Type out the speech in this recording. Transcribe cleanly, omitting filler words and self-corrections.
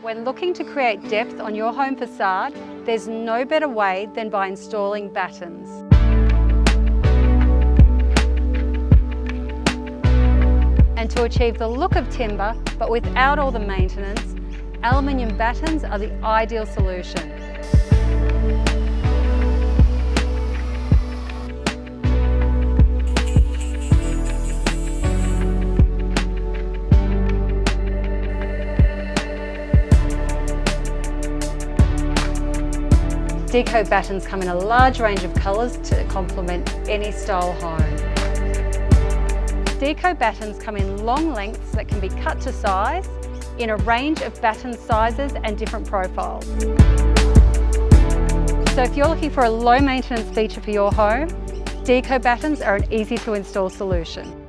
When looking to create depth on your home facade, there's no better way than by installing battens. And to achieve the look of timber, but without all the maintenance, aluminium battens are the ideal solution. DecoBattens come in a large range of colours to complement any style home. DecoBattens come in long lengths that can be cut to size in a range of batten sizes and different profiles. So if you're looking for a low maintenance feature for your home, DecoBattens are an easy to install solution.